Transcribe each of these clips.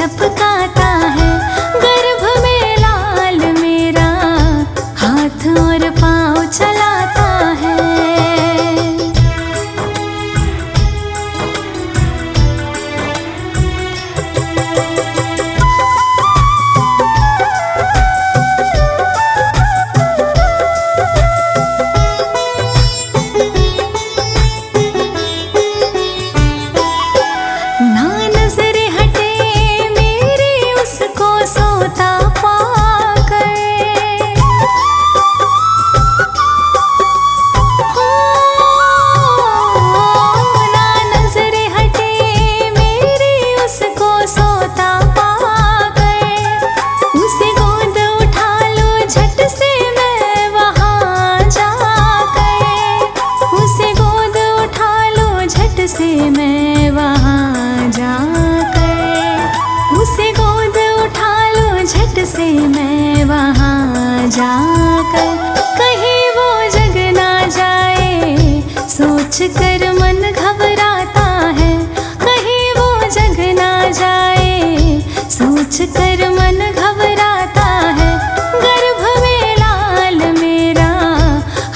झपकाता है। गर्भ में लाल मेरा हाथ और पाँव चलाता है। ना नजरें हटे मेरी उसको सोता पाकर, ना नजरें हटे मेरी उसको सोता पाकर। उसे गोद उठा लो झट से मैं वहाँ जाकर, उसे गोद उठा लो झट से मैं वहाँ जाकर, उसे गोद उठा लो झट से मैं वहाँ जाकर। कहीं वो जग ना जाए सोच कर मन घबराता है, कहीं वो जग ना जाए सोच कर मन घबराता है। गर्भ में लाल मेरा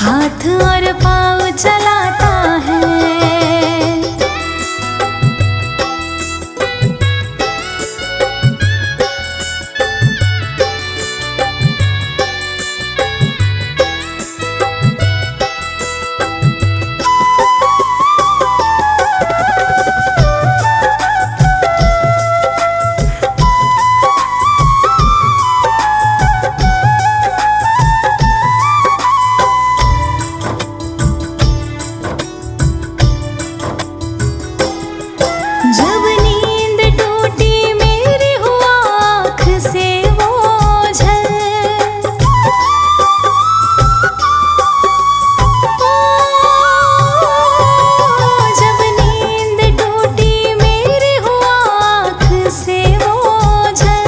हाथ और पाँव चलाता है। जब नींद टूटी मेरी हुआ आँख से ओझल, जब नींद टूटी मेरी हुआ आँख से ओझल।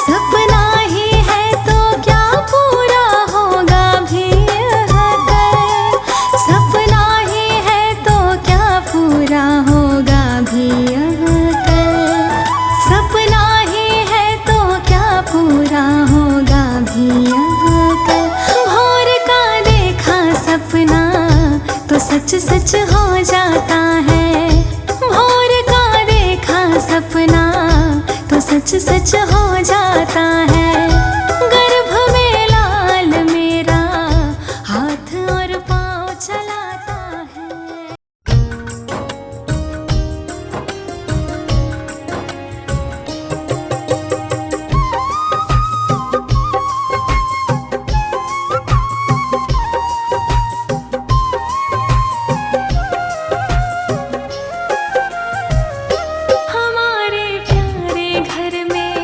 सपना ही है तो क्या पूरा होगा भी यह कल, सपना ही है तो क्या पूरा होगा भी यह कल, सपना ही है तो क्या पूरा होगा भी यह कल। भोर का देखा सपना तो सच सच हो जाता है, भोर का देखा सपना तो सच सच हो जाता है। गर्भ में लाल मेरा हाथ और पाँव चलाता है। हमारे प्यारे घर में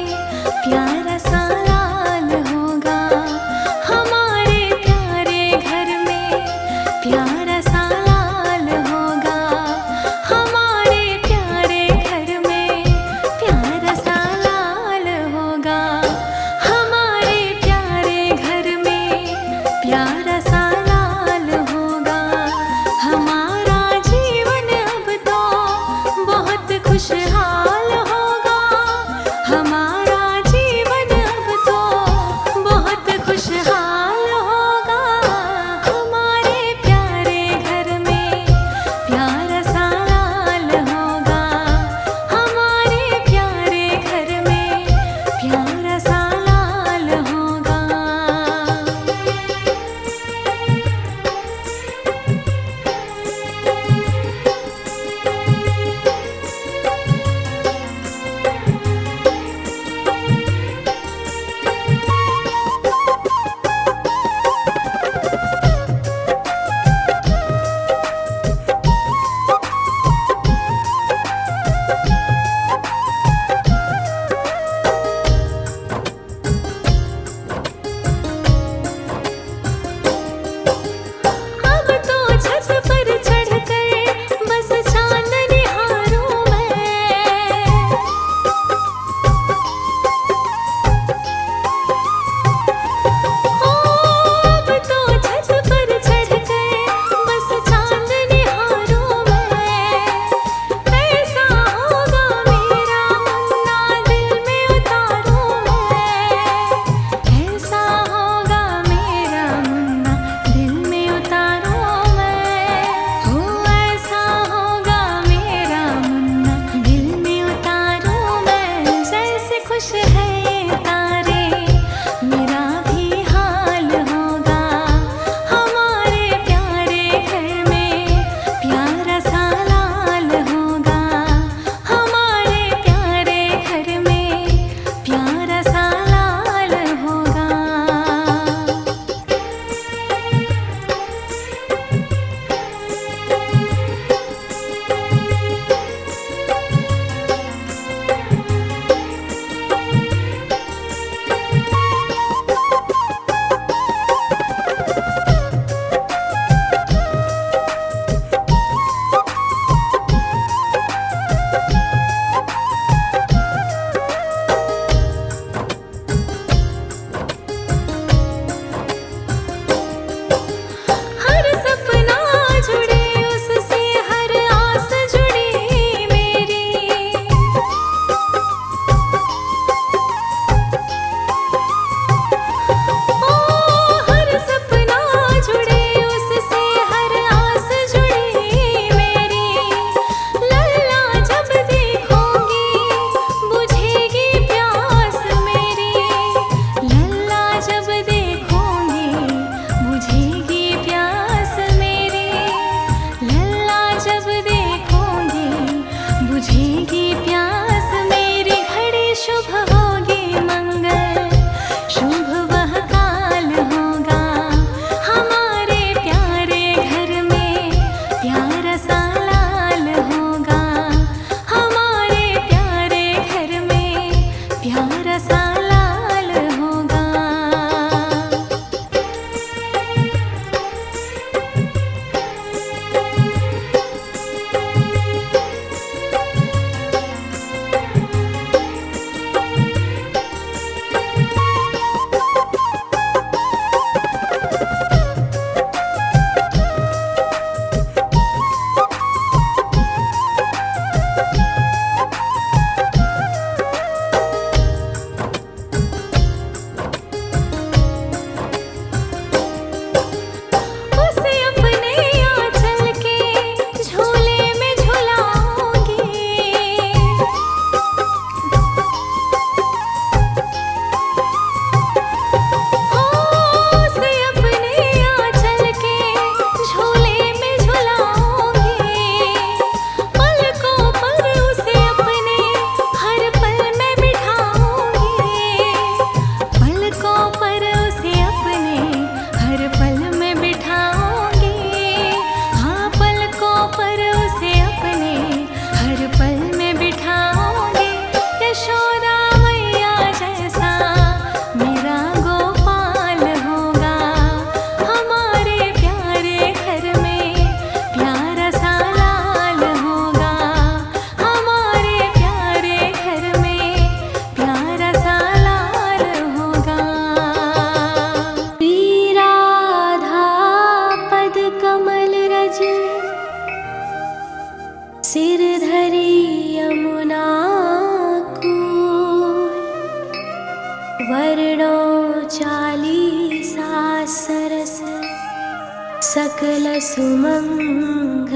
सकल सुमंगलमु।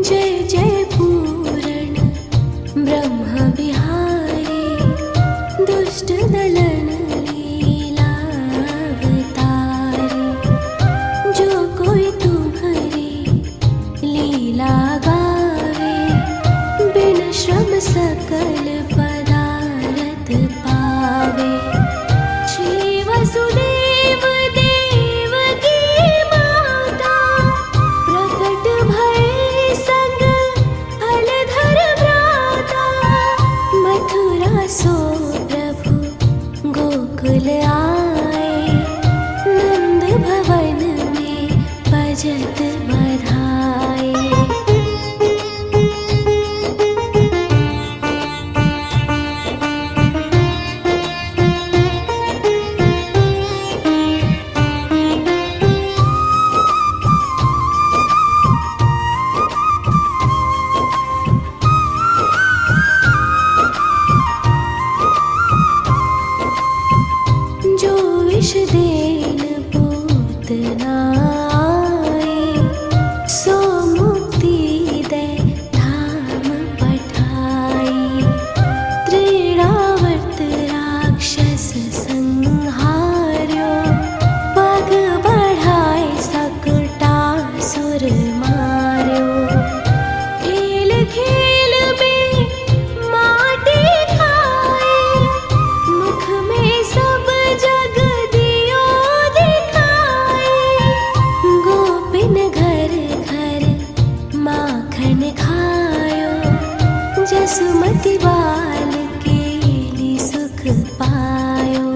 जय जय पूरण ब्रह्म बिहारी, दुष्ट दलन लीलावतारी। जो कोई तुम्हारी लीला गावे, बिन श्रम सकल पदारथ पावे। श्री वसुदेव देवकी माता, प्रकट भय संग फलधर भ्राता। मथुरा सो प्रभु गोकुल आए, नंद भवन में बजत बधाए। जो विष देन पूतना आए, सो मुक्ति दे धाम पठाई। त्रिरावत राक्षस संहार्यो, पग बढ़ाए सकुटासुर मार्यो। खेल खेल में माटी खाए, मुख में सब जग दियो दिखाए। गोपिन घर घर माखन खायो, जसुमति बाल केली सुख पायो।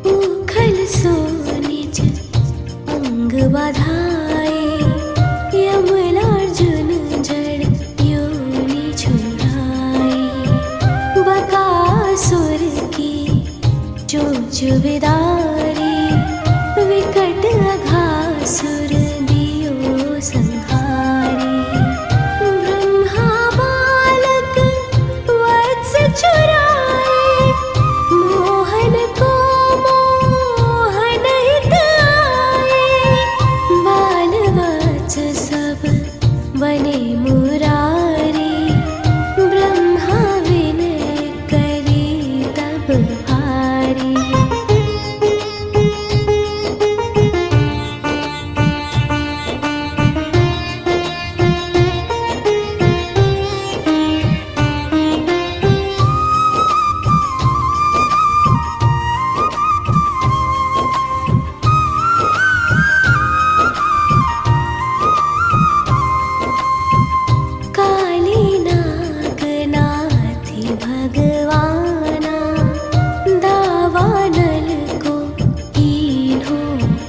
उखल सो निज अंग बधाए, यमलार्जुन जड़ योनि छुड़ाए। बकासुर की चोंच विदारी, विकट अघासुर दियो संहारी। ब्रह्मा बालक वत्स चुराए, मोहन को मोहन हित आए। बाल वत्स सब बने मुरारी, ब्रह्मा विनय करी तब हारी। काली नाग नाथी भगवाना, दावानल को कीन्हो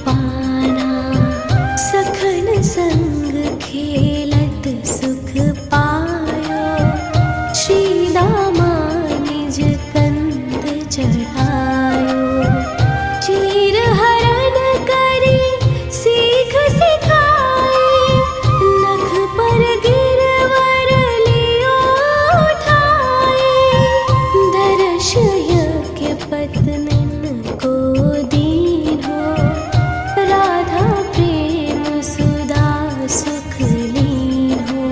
पाना। सखन संग खेलत सुख पायो, श्री दामा निज कंद चढ़ायो। चीर हरण करी सीख सिखाए, नख पर गिरवर लियो उठाए। दर्श यज्ञ पत्निन को दीन्हो, राधा प्रेम सुधा सुख लीन्हो।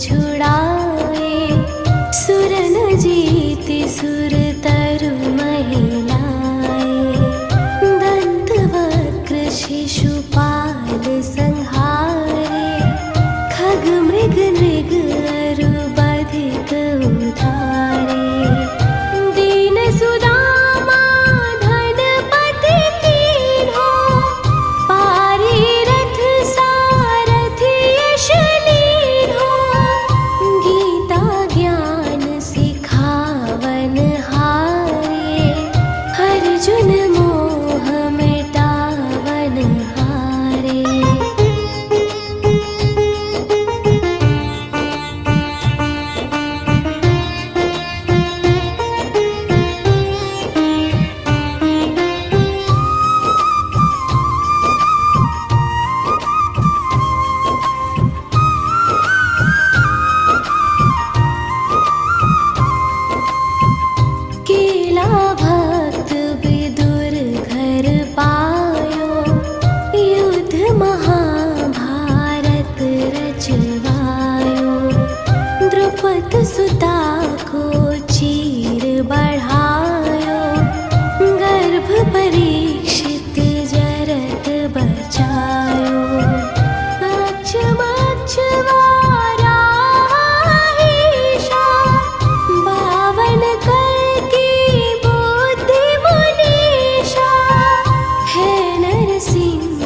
छुड़ाए, सुर न जीति सुर तरु महिलाए, दंत वक्र शिशुपाल संहारे, खग मृग नृग अरु बधिक उधारे, दीन सुदामा धनपति कीन्हो, पारी रथ सारथि यश लीन्हो, गीता ज्ञान सिखावन हारे, अर्जुन मोह मिटावन हारे। केला भक्त विदुर घर पायो, युद्ध महाभारत रचवायो, द्रुपद सुता को चीर बढ़ायो, गर्भ परीक्षित जरत बचायो, कक्ष मक्ष वाराहीशा, बावन कर की बुद्धि मुनीशा, है नरसिंह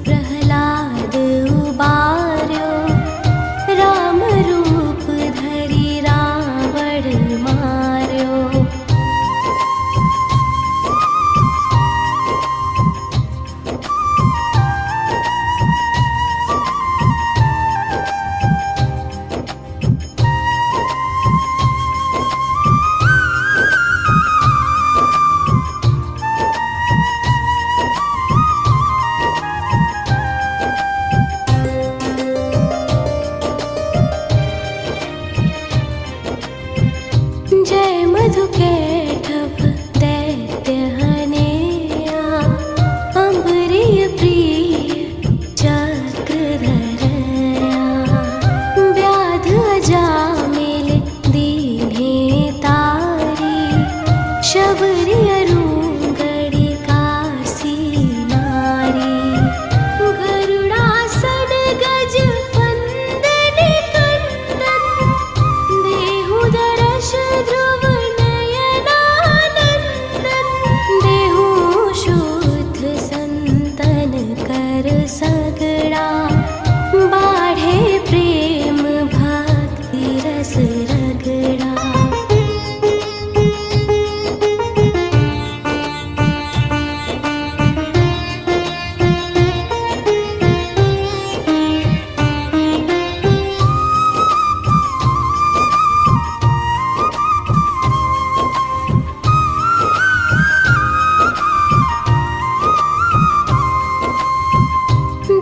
प्रहलाद उबार्यो, राम रूप धरि रावण मार्यो। जय मधु कैटभ दैत्य हनेया, अम्बरीय प्रिय चक्रधरया, व्याध अजामिल दीन्हे तारी, शबरी अरुंगड़ी कासी नारी, गरुड़ासन गज वंदन कंदन, देहु दरश ध्रुव नयनानंदन, देहु शुद्ध संतन कर सगड़ा, बाढ़े प्रेम भक्ति रस रगड़ा।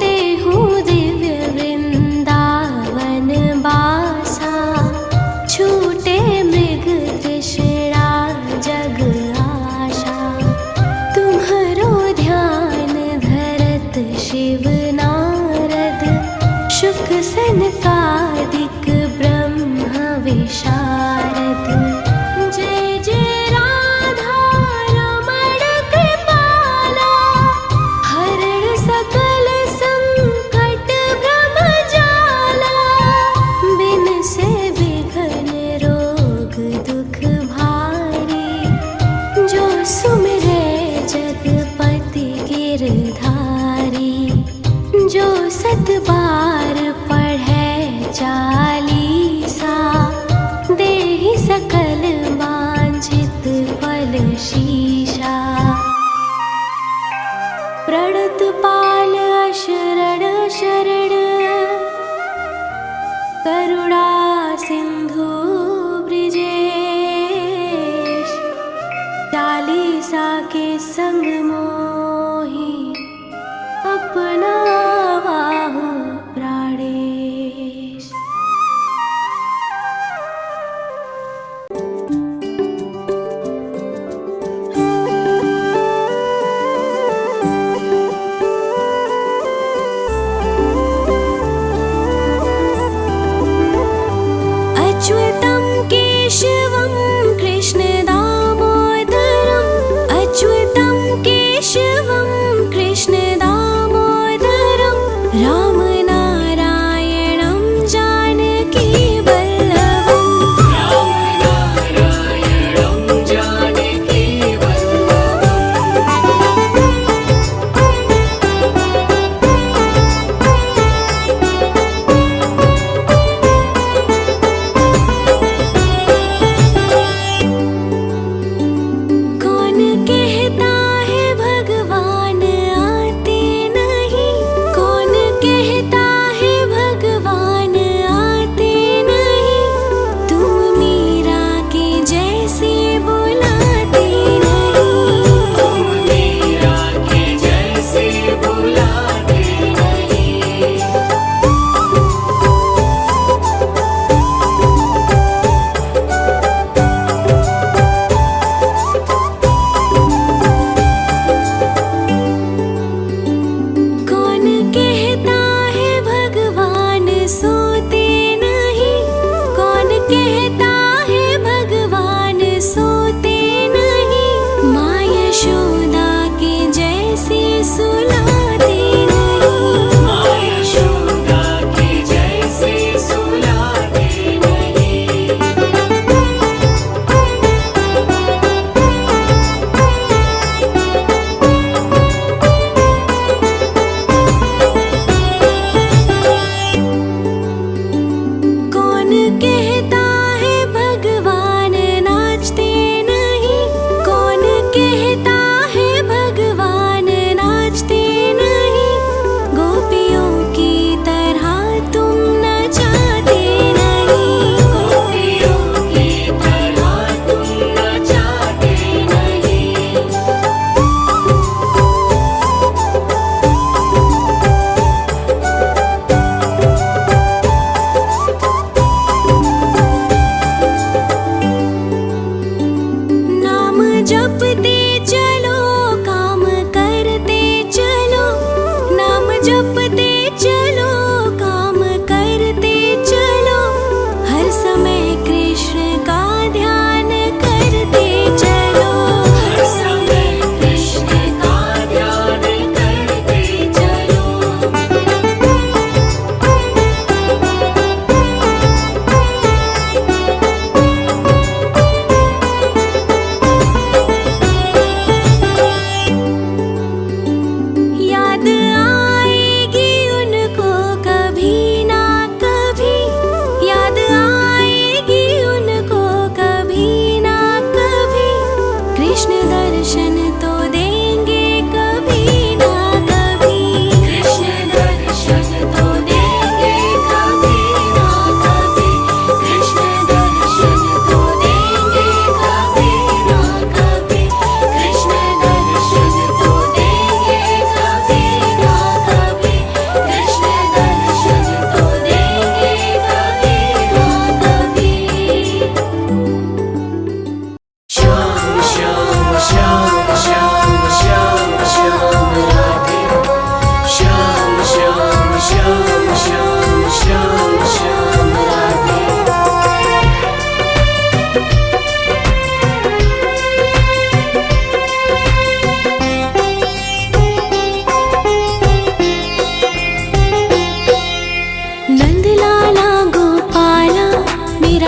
देहु दिव्य वृंदावन बासा, छूटे मृग तृष्णा जग आशा, तुम्हरो ध्यान धरत शिव नारद, शुक सनकादिक ब्रह्म विशारद, जय जय राधा रमण कृपाला, हरण सकल संकट भ्रम जाला, बिन से विघ्न रोग दुख भारी, जो सुमिरे जगपति गिरधारी, जो सत बार पढ़े चालीसा, देहि सकल वांछित फल शीशा। प्रणत पाल अशरण शरण, करुणा सिंधु ब्रिजेश, चालीसा के संग मोहि अपना वाहु प्राणेश।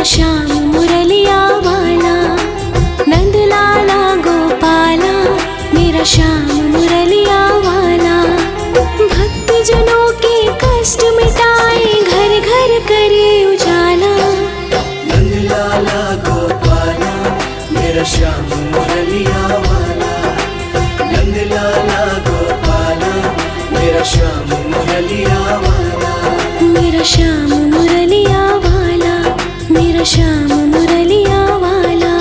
श्याम मुरलिया वाला, नंद लाला गोपाला मेरा श्याम मुरलिया वाला। भक्त जनों के कष्ट मिटाए, घर घर करे उजाला। नंद लाला गोपाला मेरा श्याम मुरलिया वाला, नंद लाला गोपाला मेरा श्याम मुरलिया वाला। मेरा श्याम मुरलिया वाला, मेरा श्याम मुरलिया वाला।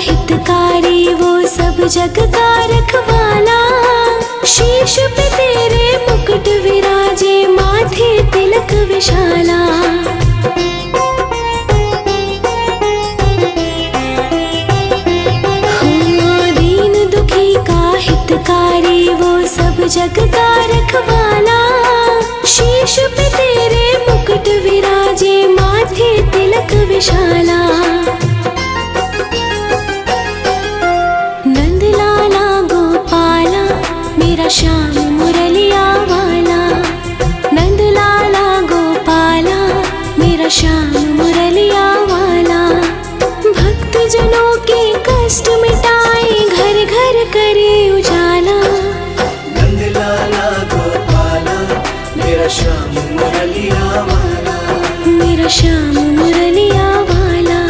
हितकारी वो सब जग का रखवाला। शीश पे तेरे मुकुट विराजे, माथे तिलक विशाला। हो दीन दुखी का हितकारी वो सब जग का रखवाला। शीश पे तेरे मुकुट विराजे, माथे तिलक विशाला। श्याम मुरलिया वाला, नंद लाला गोपाला मेरा श्याम मुरलिया वाला। भक्त जनों के कष्ट मिटाए, घर घर करे उजाला। नंद लाला गोपाला मेरा श्याम मुरलिया वाला, मेरा श्याम मुरलिया वाला,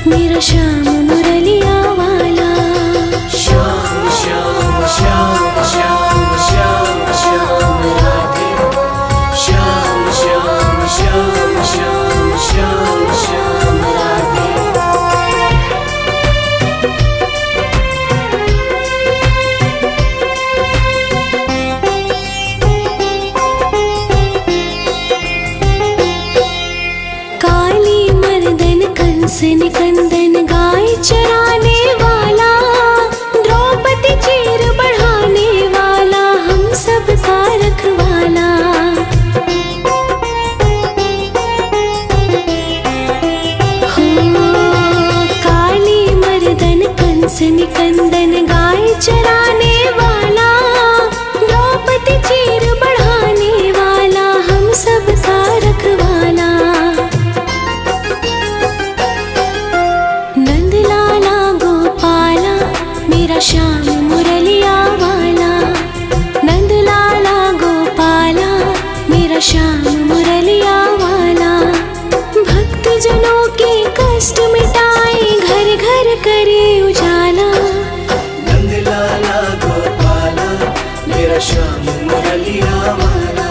मेरा श्याम मुरलिया वाला। श्याम श्याम श्याम श्याम श्याम श्याम राधे, श्याम श्याम श्याम श्याम श्याम श्याम राधे। काली मर्दन कंस निकंदन गाय चराने वाला। द्रौपदी चीर बढ़ाने वाला, हम सब का रखवाला। हो काली मर्दन कंस निकंदन गाय चराने वाला। द्रौपदी चीर बढ़ाने वाला, हम सब का रखवाला। नंद लाला गोपाला मेरा श्याम मुरलिया वाला, नंद लाला गोपाला मेरा श्याम मुरलिया वाला। भक्त जनों के कष्ट मिटाए, घर घर करे उजाला। नंद लाला गोपाला मेरा श्याम मुरलिया वाला,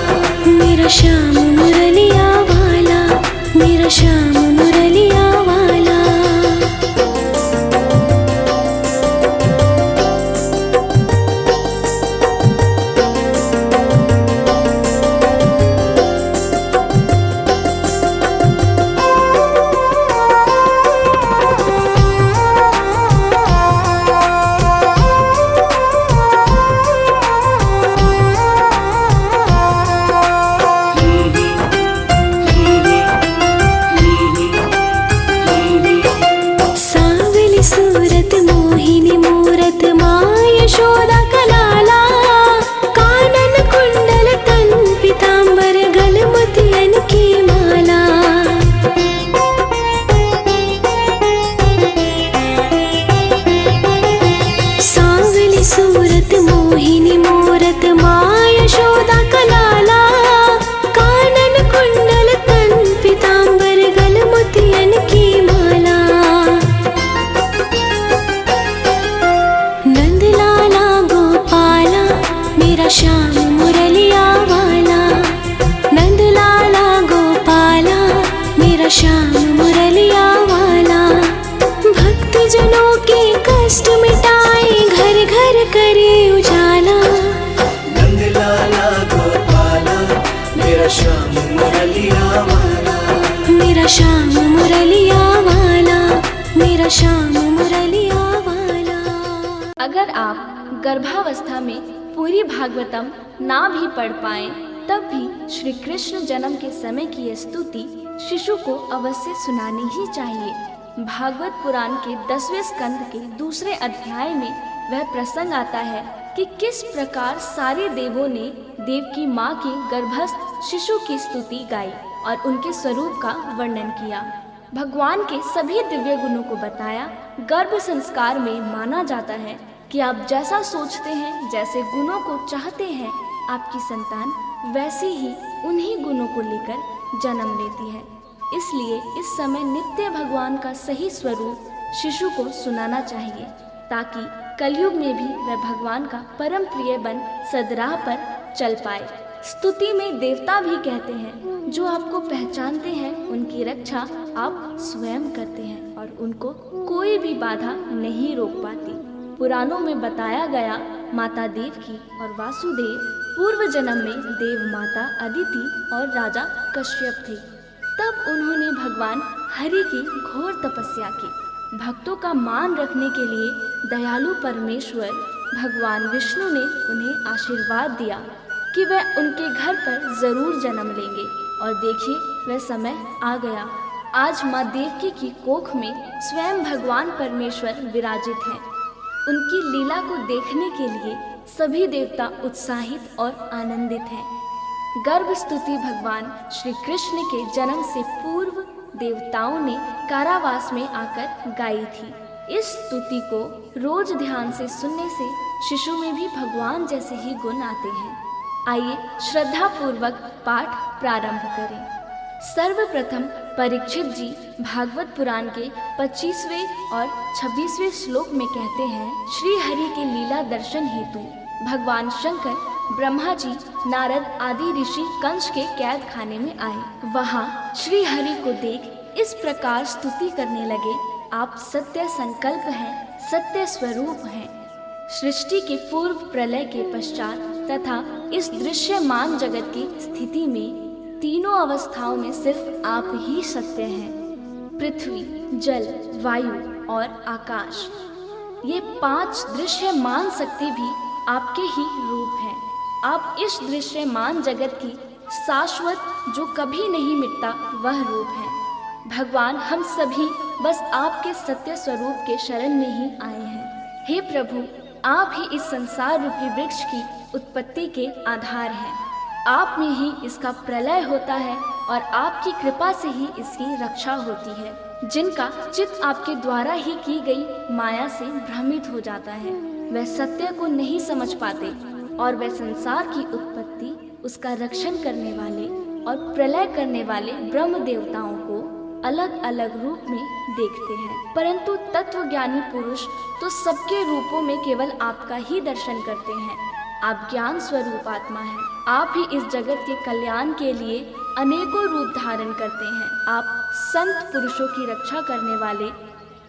मेरा श्याम मुरलिया वाला, मेरा श्याम मुरलिया वाला। सूरत मोहिनी मूरत माँ यशोदा का लाला। कानन कुंडल तन पीतांबर, गल मोतियन की माला। सांवली सूरत मोहिनी मूरत माँ यशोदा का लाला। कानन कुंडल तन पीतांबर, गल मोतियन की माला। नंद लाला गोपाला मेरा श्याम मुरलिया वाला, नंद लाला गोपाला मेरा श्याम मुरलिया वाला। भक्त जनों के कष्ट मिटाए, घर घर करे उजाला। नंद लाला गोपाला मेरा श्याम मुरलिया वाला, मेरा श्याम मुरलिया वाला, मेरा श्याम मुरलिया वाला। अगर आप गर्भावस्था में पूरी भागवतम ना भी पढ़ पाएं, तब भी श्री कृष्ण जन्म के समय की यह स्तुति शिशु को अवश्य सुनानी ही चाहिए। भागवत पुराण के 10वें स्कंद के दूसरे अध्याय में वह प्रसंग आता है कि किस प्रकार सारे देवों ने देव की माँ के गर्भस्थ शिशु की स्तुति गाई और उनके स्वरूप का वर्णन किया। भगवान के सभी दिव्य गुणों को बताया। गर्भ संस्कार में माना जाता है कि आप जैसा सोचते हैं, जैसे गुणों को चाहते हैं, आपकी संतान वैसे ही उन्हीं गुणों को लेकर जन्म लेती है। इसलिए इस समय नित्य भगवान का सही स्वरूप शिशु को सुनाना चाहिए, ताकि कलयुग में भी वह भगवान का परम प्रिय बन सदराह पर चल पाए। स्तुति में देवता भी कहते हैं, जो आपको पहचानते हैं उनकी रक्षा आप स्वयं करते हैं और उनको कोई भी बाधा नहीं रोक पाती। पुराणों में बताया गया माता देवकी और वासुदेव पूर्व जन्म में देव माता अदिति और राजा कश्यप थे। तब उन्होंने भगवान हरि की घोर तपस्या की। भक्तों का मान रखने के लिए दयालु परमेश्वर भगवान विष्णु ने उन्हें आशीर्वाद दिया कि वह उनके घर पर जरूर जन्म लेंगे। और देखिए, वह समय आ गया। आज माँ देवकी की कोख में स्वयं भगवान परमेश्वर विराजित हैं। उनकी लीला को देखने के लिए सभी देवता उत्साहित और आनंदित हैं। गर्भ स्तुति भगवान श्री कृष्ण के जन्म से पूर्व देवताओं ने कारावास में आकर गाई थी। इस स्तुति को रोज ध्यान से सुनने से शिशु में भी भगवान जैसे ही गुण आते हैं। आइए श्रद्धा पूर्वक पाठ प्रारंभ करें। सर्वप्रथम परीक्षित जी भागवत पुराण के 25वें और 26वें श्लोक में कहते हैं, श्री हरि के लीला दर्शन हेतु भगवान शंकर, ब्रह्मा जी, नारद आदि ऋषि कंस के कैद खाने में आए। वहाँ श्री हरि को देख इस प्रकार स्तुति करने लगे, आप सत्य संकल्प हैं, सत्य स्वरूप हैं। सृष्टि के पूर्व, प्रलय के पश्चात तथा इस दृश्यमान जगत की स्थिति में तीनों अवस्थाओं में सिर्फ आप ही सत्य हैं। पृथ्वी, जल, वायु और आकाश, ये 5 दृश्यमान शक्ति भी आपके ही रूप हैं। आप इस दृश्यमान जगत की शाश्वत, जो कभी नहीं मिटता, वह रूप है। भगवान, हम सभी बस आपके सत्य स्वरूप के शरण में ही आए हैं। हे प्रभु, आप ही इस संसार रूपी वृक्ष की उत्पत्ति के आधार हैं। आप में ही इसका प्रलय होता है और आपकी कृपा से ही इसकी रक्षा होती है। जिनका चित्त आपके द्वारा ही की गई माया से भ्रमित हो जाता है, वह सत्य को नहीं समझ पाते और वह संसार की उत्पत्ति, उसका रक्षण करने वाले और प्रलय करने वाले ब्रह्म देवताओं को अलग अलग रूप में देखते हैं। परंतु तत्वज्ञानी पुरुष तो सबके रूपों में केवल आपका ही दर्शन करते हैं। आप ज्ञान स्वरूप आत्मा हैं। आप ही इस जगत के कल्याण के लिए अनेकों रूप धारण करते हैं। आप संत पुरुषों की रक्षा करने वाले,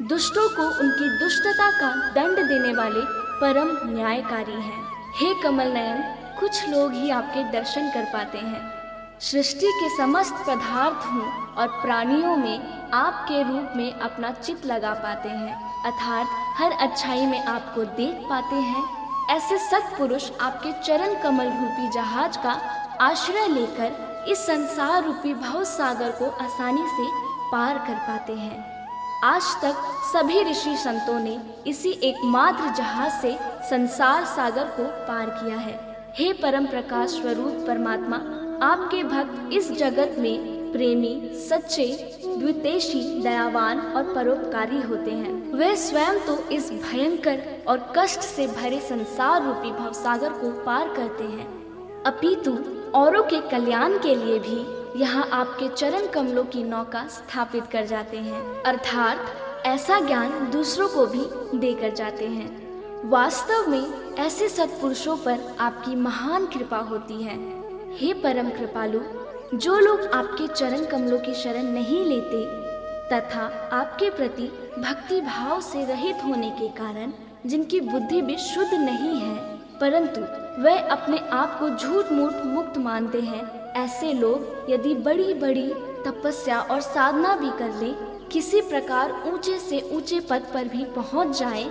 दुष्टों को उनकी दुष्टता का दंड देने वाले परम न्यायकारी हैं। हे कमल नयन, कुछ लोग ही आपके दर्शन कर पाते हैं। सृष्टि के समस्त पदार्थों और प्राणियों में आपके रूप में अपना चित्त लगा पाते हैं, अर्थात हर अच्छाई में आपको देख पाते हैं। ऐसे सत्पुरुष आपके चरण कमल रूपी जहाज का आश्रय लेकर इस संसार रूपी भव सागर को आसानी से पार कर पाते हैं। आज तक सभी ऋषि संतों ने इसी एकमात्र जहाज से संसार सागर को पार किया है। हे परम प्रकाश स्वरूप परमात्मा, आपके भक्त इस जगत में प्रेमी, सच्चे, द्वितेशी, दयावान और परोपकारी होते हैं। वे स्वयं तो इस भयंकर और कष्ट से भरे संसार रूपी भवसागर को पार करते हैं, अपितु औरों के कल्याण के लिए भी यहाँ आपके चरण कमलों की नौका स्थापित कर जाते हैं, अर्थात ऐसा ज्ञान दूसरों को भी देकर जाते हैं। वास्तव में ऐसे सत्पुरुषों पर आपकी महान कृपा होती है। हे परम कृपालु, जो लोग आपके चरण कमलों की शरण नहीं लेते तथा आपके प्रति भक्ति भाव से रहित होने के कारण जिनकी बुद्धि भी शुद्ध नहीं है, परंतु वे अपने आप को झूठ मूठ मुक्त मानते हैं, ऐसे लोग यदि बड़ी बड़ी तपस्या और साधना भी कर ले, किसी प्रकार ऊंचे से ऊंचे पद पर भी पहुंच जाए,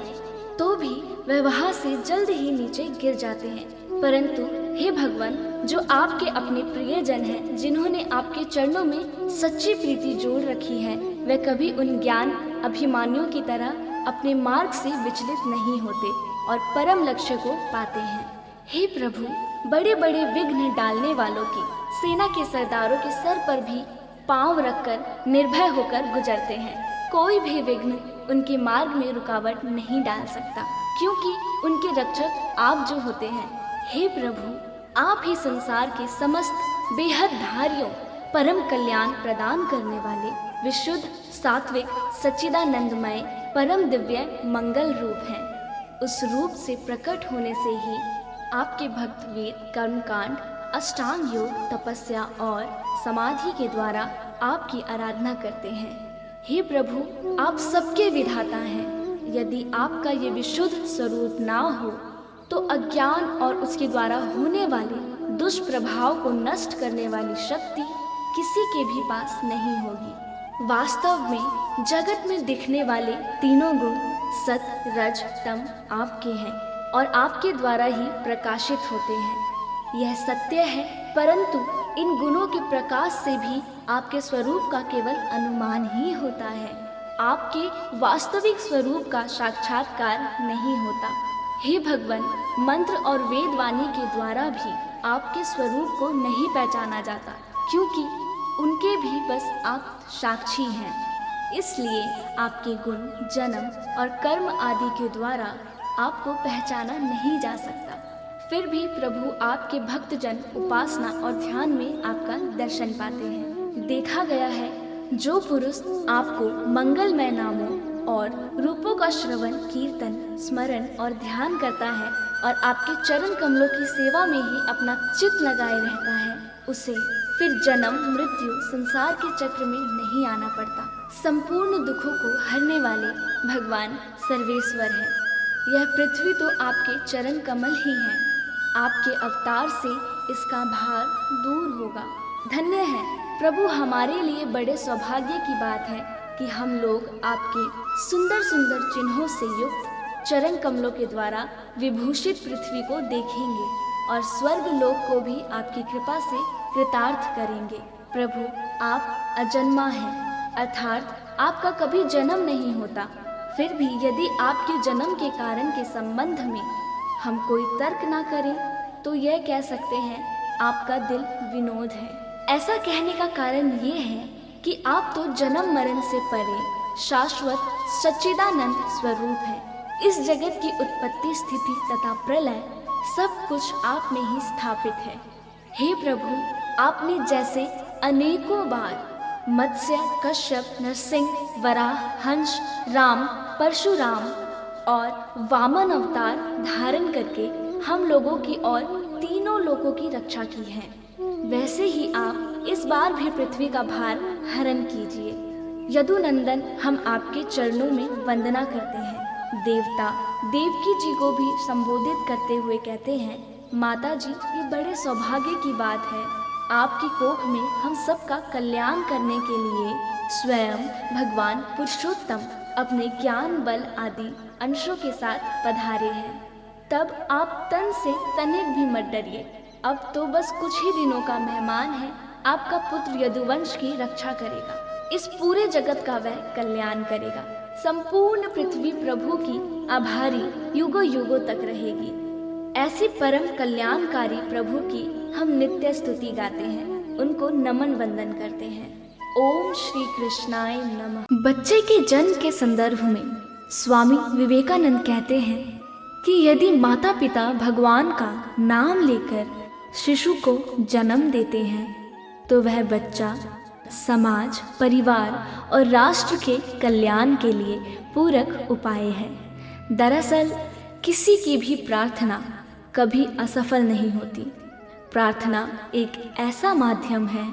तो भी वह वहां से जल्द ही नीचे गिर जाते हैं। परंतु हे भगवान, जो आपके अपने प्रियजन हैं, जिन्होंने आपके चरणों में सच्ची प्रीति जोड़ रखी है, वे कभी उन ज्ञान अभिमानियों की तरह अपने मार्ग से विचलित नहीं होते और परम लक्ष्य को पाते हैं। हे प्रभु, बड़े बड़े विघ्न डालने वालों की सेना के सरदारों के सर पर भी पांव रखकर निर्भय होकर गुजरते हैं। कोई भी विघ्न उनके मार्ग में रुकावट नहीं डाल सकता, क्योंकि उनके रक्षक आप जो होते हैं। हे प्रभु, आप ही संसार के समस्त बेहद धारियों परम कल्याण प्रदान करने वाले विशुद्ध सात्विक सच्चिदानंदमय परम दिव्य मंगल रूप हैं। उस रूप से प्रकट होने से ही आपके भक्त वेद, कर्मकांड, अष्टांग योग, तपस्या और समाधि के द्वारा आपकी आराधना करते हैं। हे प्रभु, आप सबके विधाता हैं। यदि आपका ये विशुद्ध स्वरूप ना हो तो अज्ञान और उसके द्वारा होने वाले दुष्प्रभाव को नष्ट करने वाली शक्ति किसी के भी पास नहीं होगी। वास्तव में जगत में दिखने वाले तीनों गुण सत, रज, तम आपके हैं और आपके द्वारा ही प्रकाशित होते हैं। यह सत्य है, परंतु इन गुणों के प्रकाश से भी आपके स्वरूप का केवल अनुमान ही होता है। आपके वास्तविक स्वरूप का साक्षात्कार नहीं होता। हे भगवान, मंत्र और वेद वाणी के द्वारा भी आपके स्वरूप को नहीं पहचाना जाता, क्योंकि उनके भी बस आप साक्षी हैं। इसलिए आपके गुण, जन्म और कर्म आदि के द्वारा आपको पहचाना नहीं जा सकता। फिर भी प्रभु आपके भक्तजन उपासना और ध्यान में आपका दर्शन पाते हैं। देखा गया है, जो पुरुष आपको मंगलमय नामों और रूपों का श्रवण, कीर्तन, स्मरण और ध्यान करता है और आपके चरण कमलों की सेवा में ही अपना चित्त लगाए रहता है, उसे फिर जन्म मृत्यु संसार के चक्र में नहीं आना पड़ता। संपूर्ण दुखों को हरने वाले भगवान सर्वेश्वर है। यह पृथ्वी तो आपके चरण कमल ही है। आपके अवतार से इसका भार दूर होगा। धन्य है प्रभु, हमारे लिए बड़े सौभाग्य की बात है कि हम लोग आपके सुंदर सुंदर चिन्हों से युक्त चरण कमलों के द्वारा विभूषित पृथ्वी को देखेंगे और स्वर्ग लोक को भी आपकी कृपा से कृतार्थ करेंगे। प्रभु, आप अजन्मा हैं, अर्थात आपका कभी जन्म नहीं होता। फिर भी यदि आपके जन्म के कारण के संबंध में हम कोई तर्क ना करें तो यह कह सकते हैं आपका दिल विनोद है। ऐसा कहने का कारण ये है कि आप तो जन्म मरण से परे शाश्वत सच्चिदानंद स्वरूप हैं। इस जगत की उत्पत्ति, स्थिति तथा प्रलय सब कुछ आप में ही स्थापित है। हे प्रभु, आपने जैसे अनेकों बार मत्स्य, कश्यप, नरसिंह, वराह, हंस, राम, परशुराम और वामन अवतार धारण करके हम लोगों की और तीनों लोगों की रक्षा की है, वैसे ही आप इस बार भी पृथ्वी का भार हरण कीजिए। यदुनंदन, हम आपके चरणों में वंदना करते हैं। देवता देवकी जी को भी संबोधित करते हुए कहते हैं, माता जी, ये बड़े सौभाग्य की बात है, आपकी कोख में हम सबका कल्याण करने के लिए स्वयं भगवान पुरुषोत्तम अपने ज्ञान, बल आदि अंशों के साथ पधारे हैं। तब आप तन से तनिक भी मत डरिए। अब तो बस कुछ ही दिनों का मेहमान है। आपका पुत्र यदुवंश की रक्षा करेगा, इस पूरे जगत का वह कल्याण करेगा। संपूर्ण पृथ्वी प्रभु की आभारी युगों युगों तक रहेगी। ऐसी परम कल्याणकारी प्रभु की हम नित्य स्तुति गाते हैं, उनको नमन वंदन करते हैं। ओम श्री कृष्णाय नमः। बच्चे के जन्म के संदर्भ में स्वामी विवेकानंद कहते हैं कि यदि माता पिता भगवान का नाम लेकर शिशु को जन्म देते हैं तो वह बच्चा समाज, परिवार और राष्ट्र के कल्याण के लिए पूरक उपाय है। दरअसल किसी की भी प्रार्थना कभी असफल नहीं होती। प्रार्थना एक ऐसा माध्यम है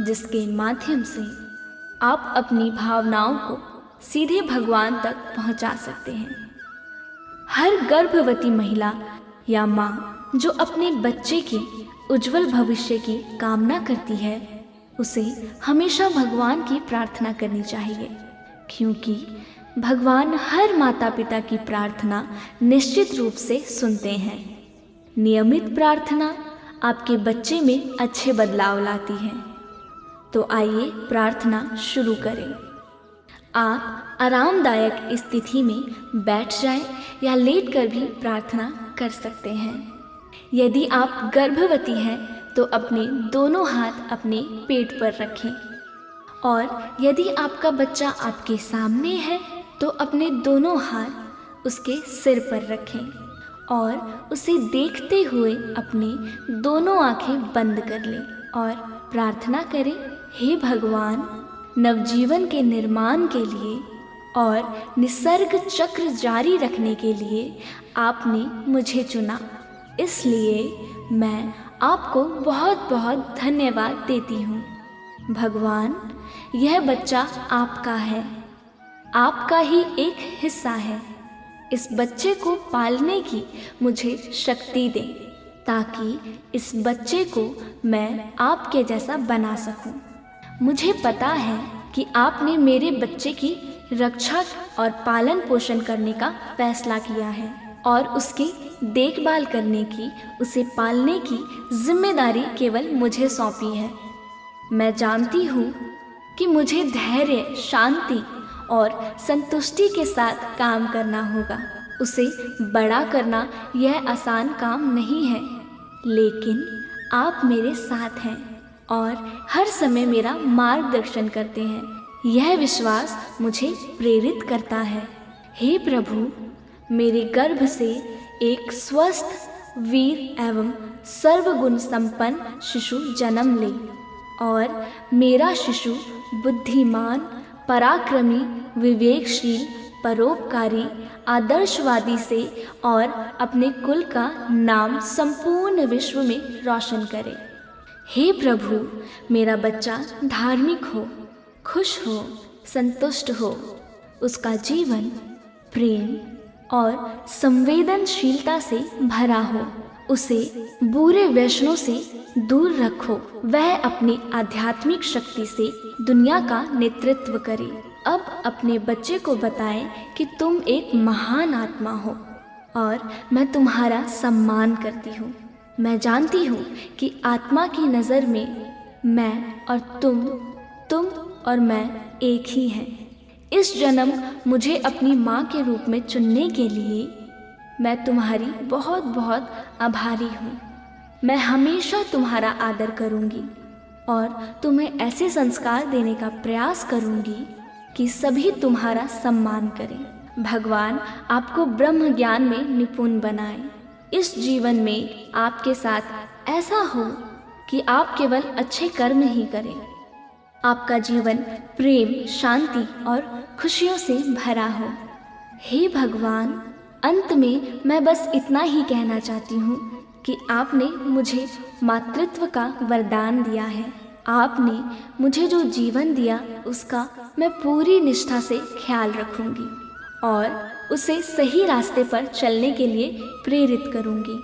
जिसके माध्यम से आप अपनी भावनाओं को सीधे भगवान तक पहुंचा सकते हैं। हर गर्भवती महिला या माँ जो अपने बच्चे के उज्जवल भविष्य की कामना करती है, उसे हमेशा भगवान की प्रार्थना करनी चाहिए, क्योंकि भगवान हर माता पिता की प्रार्थना निश्चित रूप से सुनते हैं। नियमित प्रार्थना आपके बच्चे में अच्छे बदलाव लाती है। तो आइए प्रार्थना शुरू करें। आप आरामदायक स्थिति में बैठ जाएं या लेटकर भी प्रार्थना कर सकते हैं। यदि आप गर्भवती हैं तो अपने दोनों हाथ अपने पेट पर रखें, और यदि आपका बच्चा आपके सामने है तो अपने दोनों हाथ उसके सिर पर रखें और उसे देखते हुए अपनी दोनों आंखें बंद कर लें और प्रार्थना करें, हे भगवान, नवजीवन के निर्माण के लिए और निसर्ग चक्र जारी रखने के लिए आपने मुझे चुना, इसलिए मैं आपको बहुत बहुत धन्यवाद देती हूँ। भगवान, यह बच्चा आपका है, आपका ही एक हिस्सा है। इस बच्चे को पालने की मुझे शक्ति दें, ताकि इस बच्चे को मैं आपके जैसा बना सकूं। मुझे पता है कि आपने मेरे बच्चे की रक्षा और पालन पोषण करने का फैसला किया है और उसकी देखभाल करने की, उसे पालने की जिम्मेदारी केवल मुझे सौंपी है। मैं जानती हूँ कि मुझे धैर्य, शांति और संतुष्टि के साथ काम करना होगा। उसे बड़ा करना यह आसान काम नहीं है, लेकिन आप मेरे साथ हैं और हर समय मेरा मार्गदर्शन करते हैं। यह विश्वास मुझे प्रेरित करता है। हे प्रभु, मेरे गर्भ से एक स्वस्थ, वीर एवं सर्वगुण संपन्न शिशु जन्म ले और मेरा शिशु बुद्धिमान, पराक्रमी, विवेकशील, परोपकारी, आदर्शवादी से और अपने कुल का नाम संपूर्ण विश्व में रोशन करे। हे प्रभु, मेरा बच्चा धार्मिक हो, खुश हो, संतुष्ट हो, उसका जीवन प्रेम और संवेदनशीलता से भरा हो। उसे बुरे व्यसनों से दूर रखो। वह अपनी आध्यात्मिक शक्ति से दुनिया का नेतृत्व करे। अब अपने बच्चे को बताएं कि तुम एक महान आत्मा हो और मैं तुम्हारा सम्मान करती हूँ। मैं जानती हूँ कि आत्मा की नज़र में मैं और तुम और मैं एक ही हैं। इस जन्म मुझे अपनी माँ के रूप में चुनने के लिए मैं तुम्हारी बहुत बहुत आभारी हूँ। मैं हमेशा तुम्हारा आदर करूँगी और तुम्हें ऐसे संस्कार देने का प्रयास करूँगी कि सभी तुम्हारा सम्मान करें। भगवान आपको ब्रह्म ज्ञान में निपुण बनाए। इस जीवन में आपके साथ ऐसा हो कि आप केवल अच्छे कर्म ही करें। आपका जीवन प्रेम, शांति और खुशियों से भरा हो। हे भगवान, अंत में मैं बस इतना ही कहना चाहती हूँ कि आपने मुझे मातृत्व का वरदान दिया है। आपने मुझे जो जीवन दिया उसका मैं पूरी निष्ठा से ख्याल रखूँगी और उसे सही रास्ते पर चलने के लिए प्रेरित करूँगी।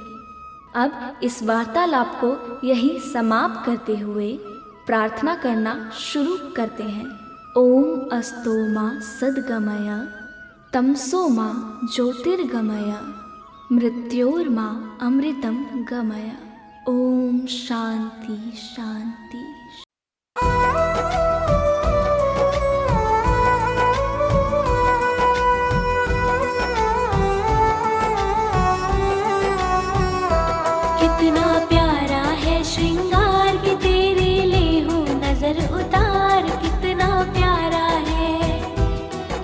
अब इस वार्तालाप को यही समाप्त करते हुए प्रार्थना करना शुरू करते हैं। ओम अस्तो मा सद्गमय, तमसो मा ज्योतिर्गमय, मृत्योर्मा अमृतम गमय। ओम शांति शांति। कितना प्यारा है श्रृंगार के तेरे ले हूँ नजर उतार। कितना प्यारा है,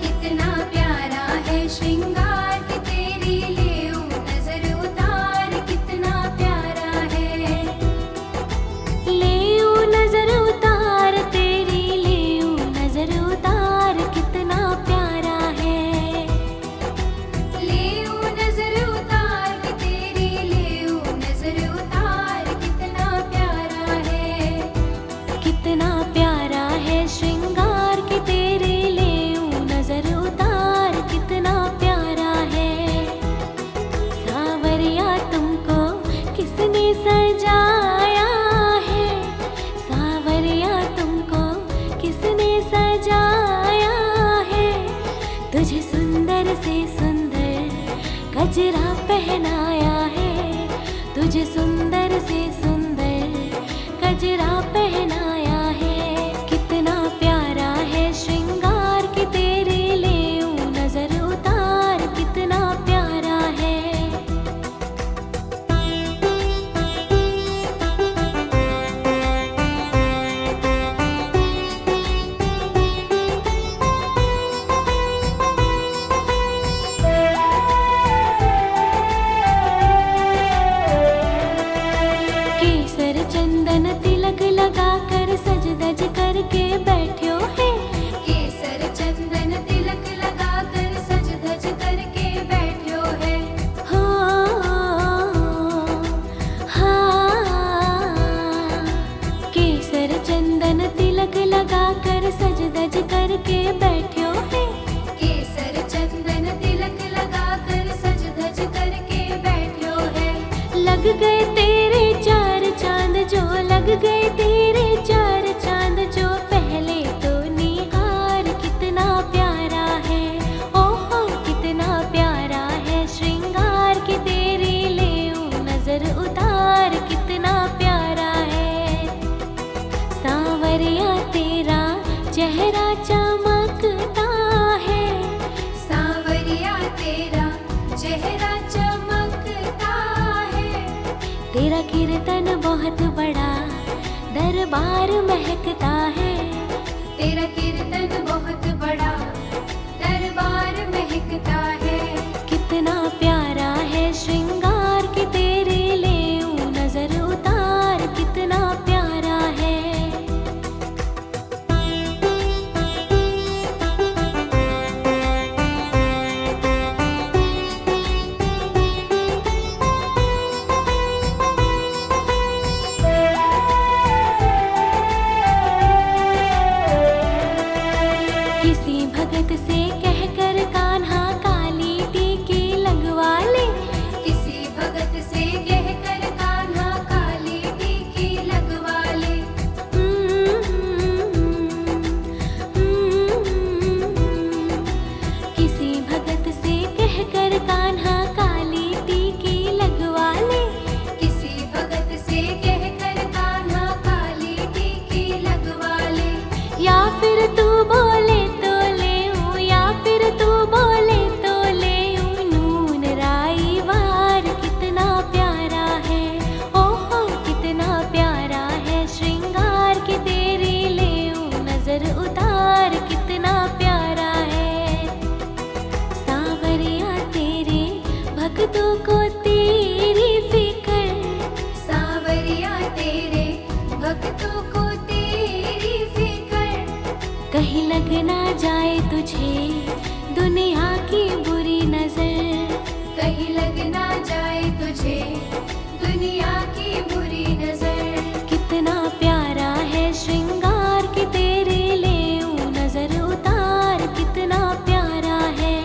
कितना प्यारा है श्रृंगार के तेरे ले हूँ नजर उतार। कितना प्यारा है, ले हूँ नजर उतार, तेरी ले हूँ नजर उतार। कितना प्यारा है, ले हूँ नजर उतार के तेरी ले हूँ नजर उतार। कितना प्यारा है, कितना प्यारा है श्रृंगार के तेरे ले हूँ नजर उतार। कितना प्यारा है, सावरिया तुमको किसने सजाया है, सावरिया तुम गजरा पहनाया है, तुझे सुंदर से सुंदर गजरा पहनाया है। कितना प्यारा है श्रृंगार कि तेरे लेऊं नजर उतार, कितना प्यारा है। केसर चंदन तिलक लगा कर सज धज करके बैठ्यो है। केसर चंदन तिलक लगा कर सज धज करके बैठ्यो है। केसर चंदन तिलक लगा कर सज धज करके बैठ्यो है। केसर चंदन तिलक लगा कर सज धज करके बैठ्यो है। लग गए तेरे चार चांद जो, लग गए तेरे चार चांद जो, पहले तो निहार कितना प्यारा है। ओहो कितना प्यारा है श्रृंगार कि तेरे लेऊं नजर उतार, कितना प्यारा है। सांवरिया तेरा चेहरा चमकता है, सांवरिया तेरा चेहरा चमकता है। तेरा कीर्तन बहुत बड़ा दरबार महकता है। तेरा कीर्तन बहुत बड़ा दरबार महकता है। कितना प्यारा है श्रृंगार कि तेरे लेऊं नजर उतार, कितना प्यारा है। किसी भगत से कहकर कान्हा काली टीकी लगवा ले। किसी भगत से कहकर कान्हा काली टीकी लगवा ले। किसी भगत से कहकर कान्हा काली टीकी लगवा ले। किसी भगत से कहकर कान्हा काली टीकी लगवा ले। या फिर तू बोले तो लेऊं, या फिर तू बोले तो लेऊं नून राई वार, कितना प्यारा है। ओहो कितना प्यारा है श्रृंगार कि तेरे लेऊं नजर उतार, कितना प्यारा है। सांवरिया तेरे भक्तों को तेरी फिकर, सांवरिया तेरे भक्तों को तेरी फिकर, कहीं लग ना जाए तुझे दुनिया की बुरी नजर। कहीं लग ना जाए तुझे दुनिया की बुरी नजर। कितना प्यारा है श्रृंगार कि तेरे लेऊं नजर उतार, कितना प्यारा है।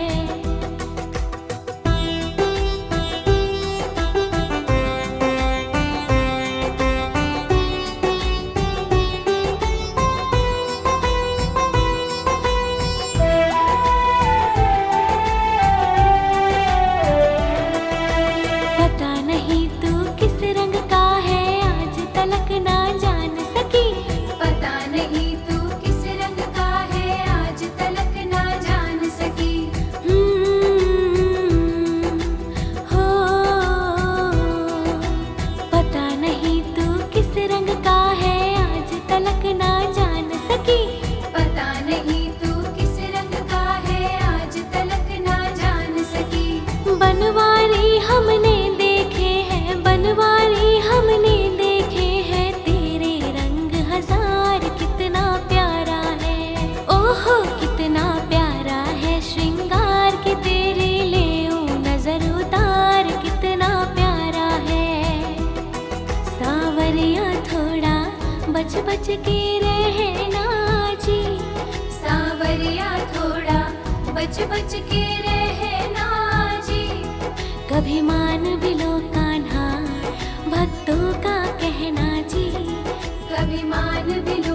पता नहीं तू किस रंग का है, आज तलक ना जान सकी। पता नहीं तू किस रंग का है, आज तलक ना जान सकी। हो पता नहीं तू किस रंग का है, आज तलक ना जान सकी। पता नहीं तू किस रंग का है, आज तलक ना जान सकी। बनवारी हमने देखे हैं, बनवारी हमने देखे हैं, तेरे रंग हजार, कितना प्यारा है। ओहो कितना प्यारा है श्रृंगार कि तेरे लेऊं नजर उतार, कितना प्यारा है। सांवरिया थोड़ा बच बच के रहना जी, सांवरिया थोड़ा बच बच के रहना जी। कभी मान भी लो कान्हा भक्तों का कहना जी। कभी मान भी लो